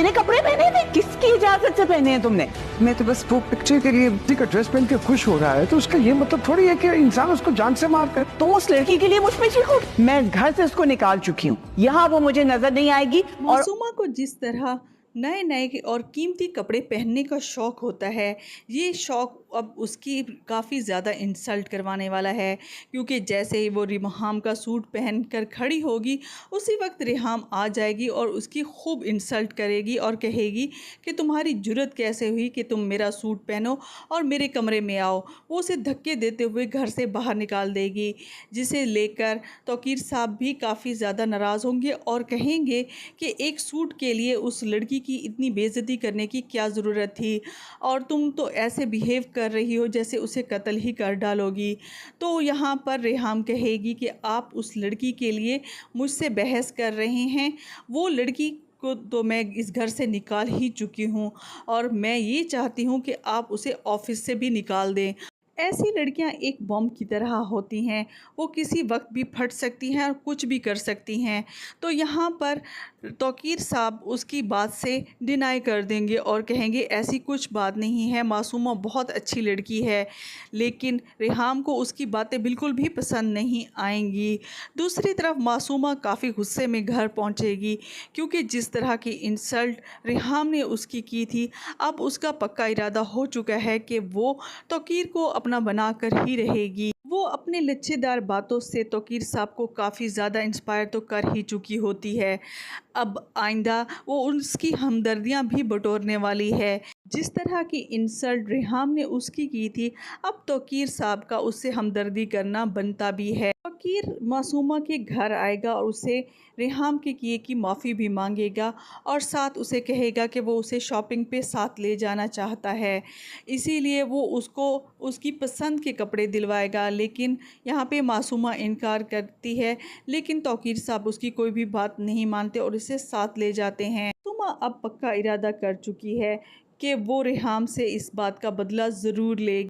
मैंने कपड़े पहने थे? किसकी इजाजत से पहने हैं तुमने? मैं तो बस वो पिक्चर के लिए किसी का ड्रेस पहन के खुश हो रहा है, तो उसका ये मतलब थोड़ी है कि इंसान उसको जान से मार कर। तुम उस लड़की के लिए मुझ पे चिढ़ो? मैं घर से उसको निकाल चुकी हूँ, यहाँ वो मुझे नजर नहीं आएगी। और मासूमा को जिस तरह नए नए और कीमती कपड़े पहनने का शौक़ होता है, ये शौक़ अब उसकी काफ़ी ज़्यादा इंसल्ट करवाने वाला है, क्योंकि जैसे ही वो रिहाम का सूट पहन कर खड़ी होगी, उसी वक्त रिहाम आ जाएगी और उसकी खूब इंसल्ट करेगी और कहेगी कि तुम्हारी जुर्रत कैसे हुई कि तुम मेरा सूट पहनो और मेरे कमरे में आओ। वो उसे धक्के देते हुए घर से बाहर निकाल देगी, जिसे लेकर तौकीर साहब भी काफ़ी ज़्यादा नाराज़ होंगे और कहेंगे कि एक सूट के लिए उस लड़की की इतनी बेइज्जती करने की क्या ज़रूरत थी, और तुम तो ऐसे बिहेव कर रही हो जैसे उसे कत्ल ही कर डालोगी। तो यहाँ पर रिहाम कहेगी कि आप उस लड़की के लिए मुझसे बहस कर रहे हैं, वो लड़की को तो मैं इस घर से निकाल ही चुकी हूँ और मैं ये चाहती हूँ कि आप उसे ऑफिस से भी निकाल दें। ऐसी लड़कियां एक बम की तरह होती हैं, वो किसी वक्त भी फट सकती हैं और कुछ भी कर सकती हैं। तो यहाँ पर तौकीर साहब उसकी बात से डिनाई कर देंगे और कहेंगे ऐसी कुछ बात नहीं है, मासूमा बहुत अच्छी लड़की है। लेकिन रिहाम को उसकी बातें बिल्कुल भी पसंद नहीं आएंगी। दूसरी तरफ मासूमा काफ़ी गुस्से में घर पहुँचेगी, क्योंकि जिस तरह की इंसल्ट रिहाम ने उसकी की थी, अब उसका पक्का इरादा हो चुका है कि वो तौकीर को अपना बना कर ही रहेगी। वो अपने लच्छेदार बातों से तौकीर साहब को काफ़ी ज़्यादा इंस्पायर तो कर ही चुकी होती है। अब आइंदा वो उसकी हमदर्दियां भी बटोरने वाली है। जिस तरह की इंसल्ट रिहाम ने उसकी की थी, अब तौकीर साहब का उससे हमदर्दी करना बनता भी है। तौकीर मासूमा के घर आएगा और उसे रिहाम के किए की माफ़ी भी मांगेगा और साथ उसे कहेगा कि वो उसे शॉपिंग पे साथ ले जाना चाहता है, इसीलिए वो उसको उसकी पसंद के कपड़े दिलवाएगा। लेकिन यहाँ पे मासूमा इनकार करती है, लेकिन तौकीर साहब उसकी कोई भी बात नहीं मानते और इसे साथ ले जाते हैं। मासूमा अब पक्का इरादा कर चुकी है कि वो रिहाम से इस बात का बदला ज़रूर लेगी।